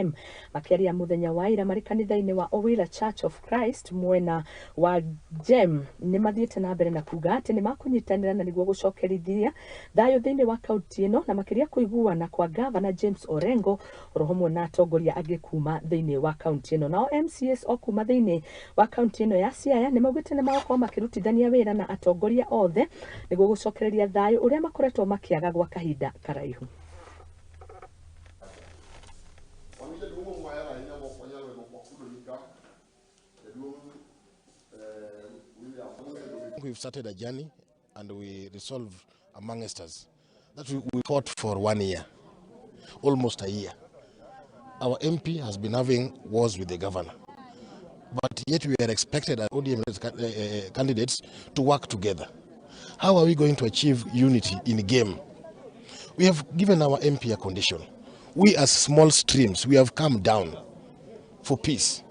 Odm. Makiariria muthenya wa ira mari kanithaiini wa Owila Church of Christ mwena wa James nimathiite na mbere na kuga ati nimakunyitanira na niguo gucokereria thayu thiini wa kaunti ino na makiria kuiguana kwa Governor James Orengo rohomwe na atongoria angi kuma thiini wa kaunti ino. Nao MCAs o kuma thiini wa kaunti ino ya Siaya nimaugite nimagukorwo makirutithania wira na atongoria othe niguo gucokereria thayu uria makoretwo makiaga gwa kahinda karaihu. We've started a journey and we resolved amongst us that we fought for 1 year, almost a year. Our MP has been having wars with the governor, but yet we are expected as ODM candidates to work together. How are we going to achieve unity in game? We have given our MP a condition. We as small streams, we have come down for peace.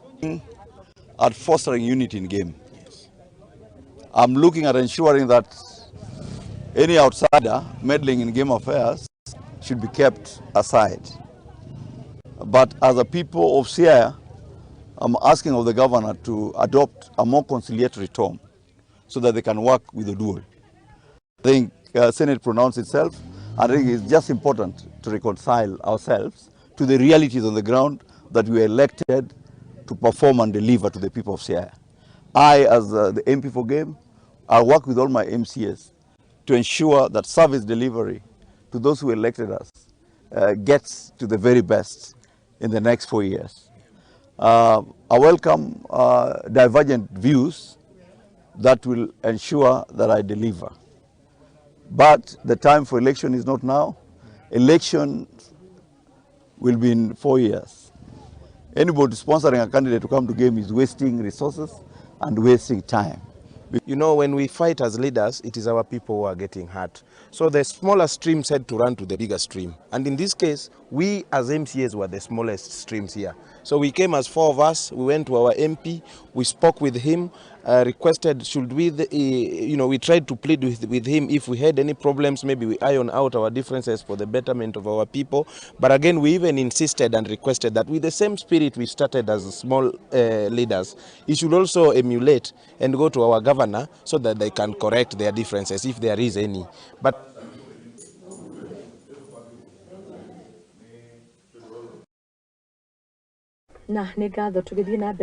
At fostering unity in game. I'm looking at ensuring that any outsider meddling in game affairs should be kept aside. But as a people of Siaya, I'm asking of the governor to adopt a more conciliatory tone so that they can work with the dual. I think Senate pronounced itself. I think it's just important to reconcile ourselves to the realities on the ground that we are elected to perform and deliver to the people of Siaya. I, as the MP for Game, I work with all my MCAs to ensure that service delivery to those who elected us gets to the very best in the next 4 years. I welcome divergent views that will ensure that I deliver. But the time for election is not now. Election will be in 4 years. Anybody sponsoring a candidate to come to game is wasting resources and wasting time. You know, when we fight as leaders, it is our people who are getting hurt. So the smaller streams had to run to the bigger stream. And in this case, we as MCAs were the smallest streams here. So we came as 4 of us, we went to our MP, we spoke with him, requested, should we, we tried to plead with him if we had any problems, maybe we iron out our differences for the betterment of our people. But again, we even insisted and requested that with the same spirit we started as small leaders, he should also emulate and go to our governor so that they can correct their differences if there is any. But na nĩ ngatho tũgĩthiĩ na mbere